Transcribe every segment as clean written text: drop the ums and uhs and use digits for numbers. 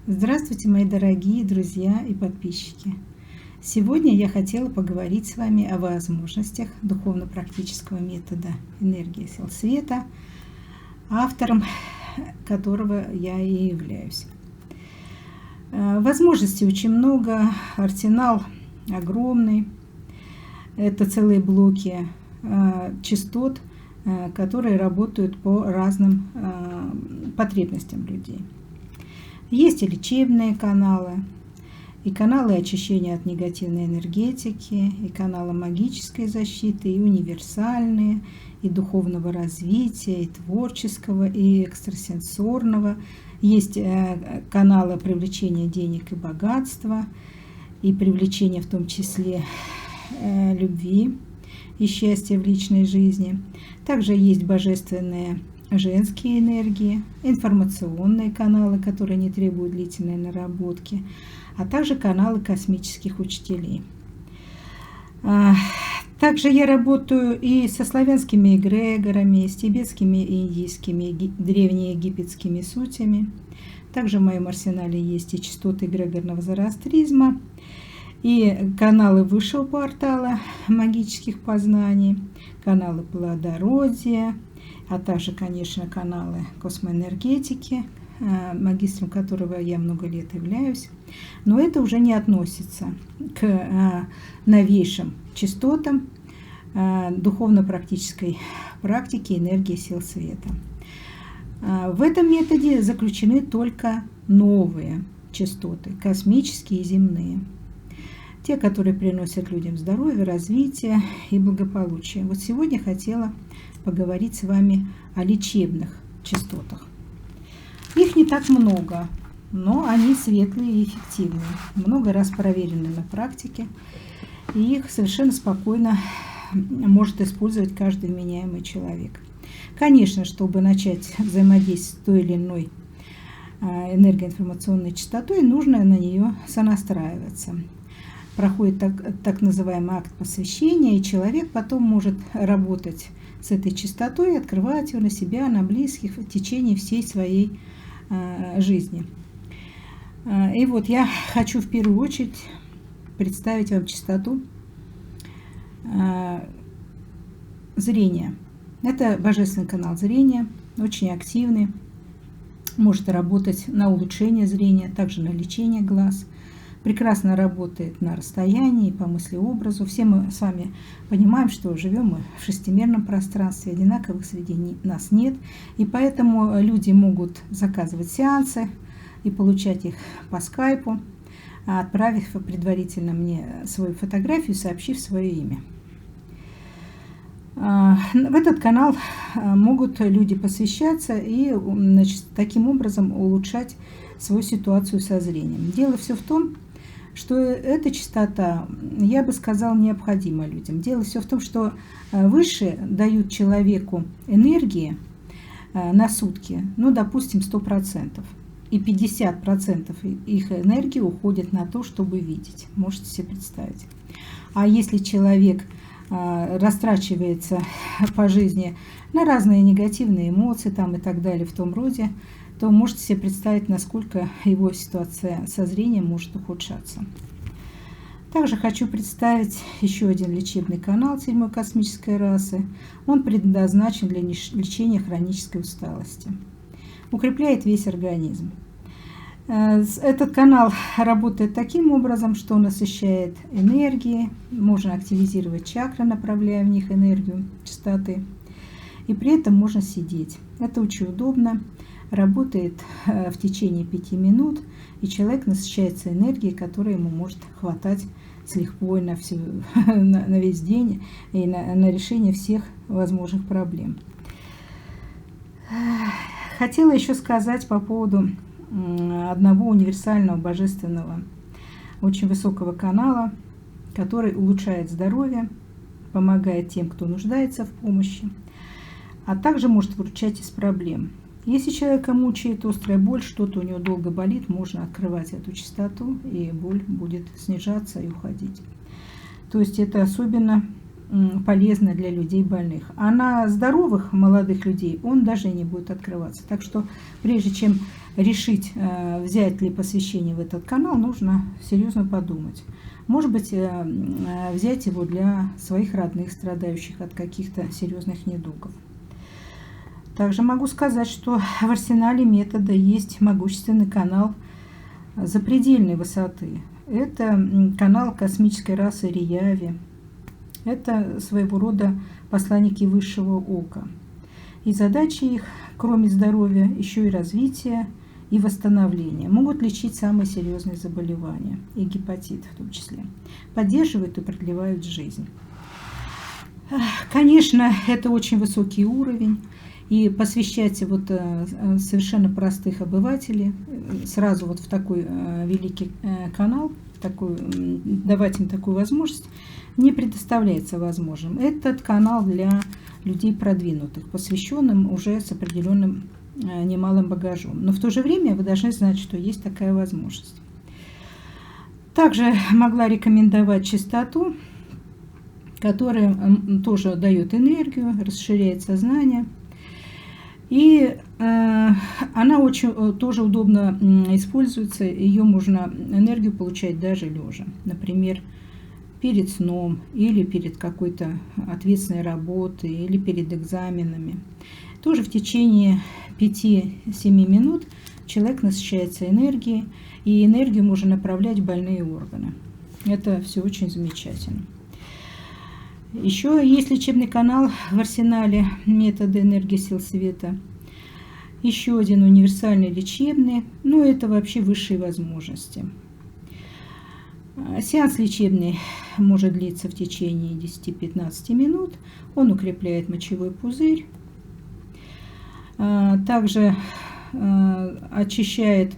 Здравствуйте, мои дорогие друзья и подписчики! Сегодня я хотела поговорить с вами о возможностях духовно-практического метода энергии сил света, автором которого я и являюсь. Возможностей очень много, арсенал огромный. Это целые блоки частот, которые работают по разным потребностям людей. Есть и лечебные каналы, и каналы очищения от негативной энергетики, и каналы магической защиты, и универсальные, и духовного развития, и творческого, и экстрасенсорного. Есть каналы привлечения денег и богатства, и привлечения в том числе любви и счастья в личной жизни. Также есть божественные женские энергии, информационные каналы, которые не требуют длительной наработки, а также каналы космических учителей. Также я работаю и со славянскими эгрегорами, с тибетскими и индийскими древнеегипетскими сутями. Также в моем арсенале есть и частоты эгрегорного зороастризма, и каналы высшего портала магических познаний, каналы плодородия, а также, конечно, каналы космоэнергетики, магистром которого я много лет являюсь. Но это уже не относится к новейшим частотам духовно-практической практики энергии сил света. В этом методе заключены только новые частоты, космические и земные. Те, которые приносят людям здоровье, развитие и благополучие. Вот сегодня хотела поговорить с вами о лечебных частотах. Их не так много, но они светлые и эффективные. Много раз проверены на практике, и их совершенно спокойно может использовать каждый вменяемый человек. Конечно, чтобы начать взаимодействовать с той или иной энергоинформационной частотой, нужно на нее сонастраиваться. Проходит так называемый акт посвящения, и человек потом может работать с этой частотой, открывать ее на себя, на близких в течение всей своей жизни. И вот я хочу в первую очередь представить вам частоту зрения. Это божественный канал зрения, очень активный, может работать на улучшение зрения, также на лечение глаз. Прекрасно работает на расстоянии, по мыслеобразу. Все мы с вами понимаем, что живем мы в шестимерном пространстве, одинаковых среди нас нет. И поэтому люди могут заказывать сеансы и получать их по скайпу, отправив предварительно мне свою фотографию, сообщив свое имя. В этот канал могут люди посвящаться и, значит, таким образом улучшать свою ситуацию со зрением. Дело все в том, что эта частота, я бы сказала, необходима людям. Дело все в том, что выше дают человеку энергии на сутки, ну, допустим, 100%. И 50% их энергии уходит на то, чтобы видеть. Можете себе представить. А если человек растрачивается по жизни на разные негативные эмоции там и так далее в том роде, то можете себе представить, насколько его ситуация со зрением может ухудшаться. Также хочу представить еще один лечебный канал 7-й космической расы. Он предназначен для лечения хронической усталости. Укрепляет весь организм. Этот канал работает таким образом, что он насыщает энергией, можно активизировать чакры, направляя в них энергию частоты, и при этом можно сидеть. Это очень удобно. Работает в течение 5 минут, и человек насыщается энергией, которая ему может хватать с лихвой на весь день и на решение всех возможных проблем. Хотела еще сказать по поводу одного универсального божественного, очень высокого канала, который улучшает здоровье, помогает тем, кто нуждается в помощи, а также может выручать из проблем. Если человека мучает острая боль, что-то у него долго болит, можно открывать эту частоту, и боль будет снижаться и уходить. То есть это особенно полезно для людей больных. А на здоровых молодых людей он даже не будет открываться. Так что прежде чем решить, взять ли посвящение в этот канал, нужно серьезно подумать. Может быть, взять его для своих родных, страдающих от каких-то серьезных недугов. Также могу сказать, что в арсенале метода есть могущественный канал запредельной высоты. Это канал космической расы Рияви. Это своего рода посланники высшего ока. И задачи их, кроме здоровья, еще и развитие и восстановление. Могут лечить самые серьезные заболевания, и гепатит в том числе. Поддерживают и продлевают жизнь. Конечно, это очень высокий уровень. И посвящать вот совершенно простых обывателей сразу вот в такой великий канал, давать им такую возможность, не предоставляется возможным. Этот канал для людей продвинутых, посвященным уже с определенным немалым багажом. Но в то же время вы должны знать, что есть такая возможность. Также могла рекомендовать частоту, которая тоже дает энергию, расширяет сознание. И она очень тоже удобно используется, ее можно энергию получать даже лежа. Например, перед сном или перед какой-то ответственной работой или перед экзаменами. Тоже в течение 5-7 минут человек насыщается энергией, и энергию можно направлять в больные органы. Это все очень замечательно. Еще есть лечебный канал в арсенале метода энергии сил света. Еще один универсальный лечебный, но это вообще высшие возможности. Сеанс лечебный может длиться в течение 10-15 минут. Он укрепляет мочевой пузырь. Также очищает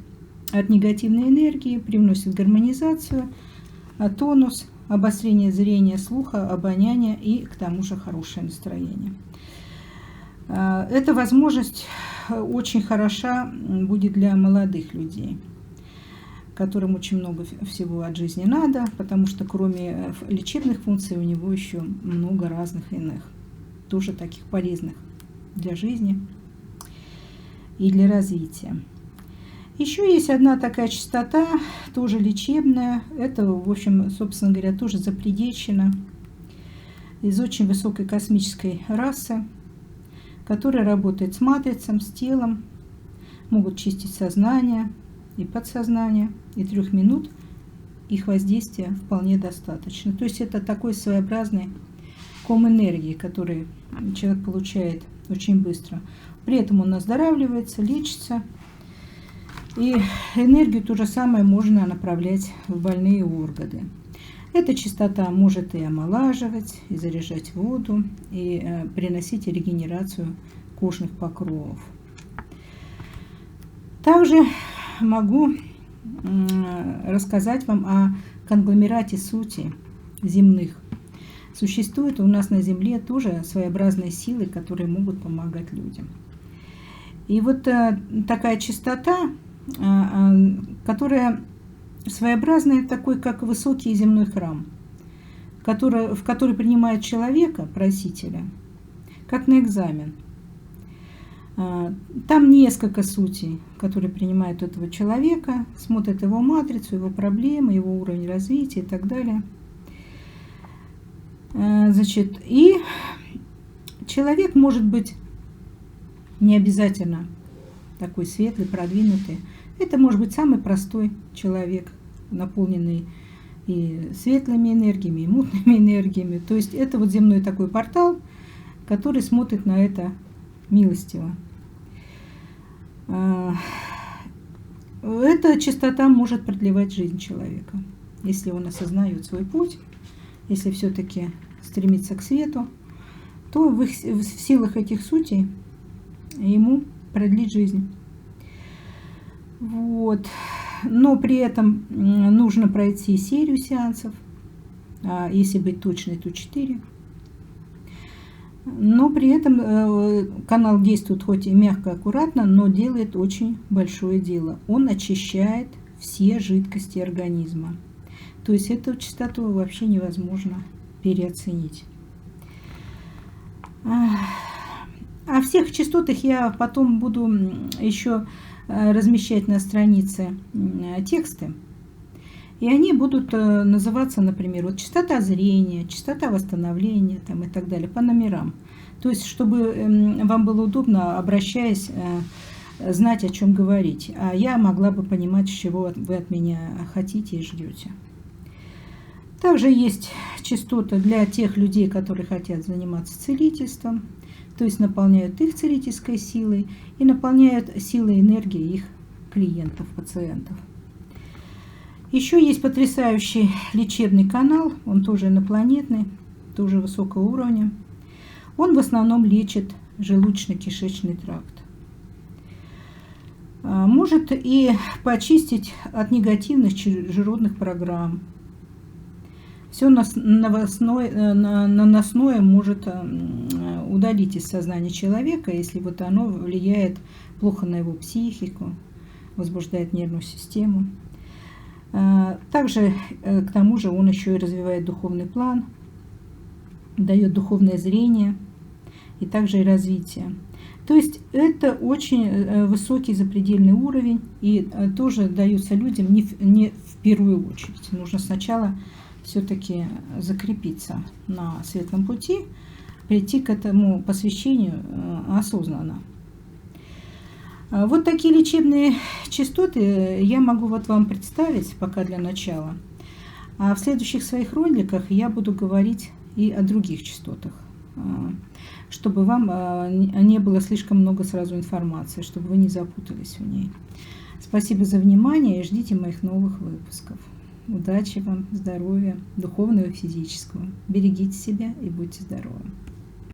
от негативной энергии, привносит гармонизацию, тонус, обострение зрения, слуха, обоняния и к тому же хорошее настроение. Эта возможность очень хороша будет для молодых людей, которым очень много всего от жизни надо, потому что кроме лечебных функций у него еще много разных иных, тоже таких полезных для жизни и для развития. Еще есть одна такая частота, тоже лечебная. Это, в общем, собственно говоря, тоже запредельщина из очень высокой космической расы, которая работает с матрицем, с телом, могут чистить сознание и подсознание, и 3 минут их воздействия вполне достаточно. То есть это такой своеобразный ком энергии, который человек получает очень быстро. При этом он оздоравливается, лечится. И энергию то же самое можно направлять в больные органы. Эта частота может и омолаживать, и заряжать воду, и приносить регенерацию кожных покровов. Также могу рассказать вам о конгломерате сути земных. Существуют у нас на Земле тоже своеобразные силы, которые могут помогать людям. И вот такая частота, которая своеобразная, такой как высокий земной храм, в который принимает человека, просителя, как на экзамен. Там несколько сутей, которые принимают этого человека, смотрят его матрицу, его проблемы, его уровень развития и так далее. Значит, и человек может быть не обязательно такой светлый, продвинутый. Это может быть самый простой человек, наполненный и светлыми энергиями, и мутными энергиями. То есть это вот земной такой портал, который смотрит на это милостиво. Эта частота может продлевать жизнь человека, если он осознает свой путь, если все-таки стремится к свету, то в силах этих сутей ему продлить жизнь. Вот. Но при этом нужно пройти серию сеансов, если быть точной, то 4. Но при этом канал действует хоть и мягко, аккуратно, но делает очень большое дело. Он очищает все жидкости организма. То есть эту частоту вообще невозможно переоценить. О всех частотах я потом буду еще размещать на странице тексты, и они будут называться, например, вот частота зрения, частота восстановления там, и так далее, по номерам. То есть, чтобы вам было удобно, обращаясь, знать, о чем говорить. А я могла бы понимать, чего вы от меня хотите и ждете. Также есть частоты для тех людей, которые хотят заниматься целительством, то есть наполняют их целительской силой и наполняют силой энергии их клиентов, пациентов. Еще есть потрясающий лечебный канал, он тоже инопланетный, тоже высокого уровня. Он в основном лечит желудочно-кишечный тракт. Может и почистить от негативных чужеродных программ. Все наносное может удалить из сознания человека, если вот оно влияет плохо на его психику, возбуждает нервную систему. Также, к тому же, он еще и развивает духовный план, дает духовное зрение и также и развитие. То есть это очень высокий запредельный уровень, и тоже дается людям не в первую очередь. Нужно сначала все-таки закрепиться на светлом пути, прийти к этому посвящению осознанно. Вот такие лечебные частоты я могу вот вам представить пока для начала. А в следующих своих роликах я буду говорить и о других частотах, чтобы вам не было слишком много сразу информации, чтобы вы не запутались в ней. Спасибо за внимание и ждите моих новых выпусков. Удачи вам, здоровья, духовного и физического. Берегите себя и будьте здоровы.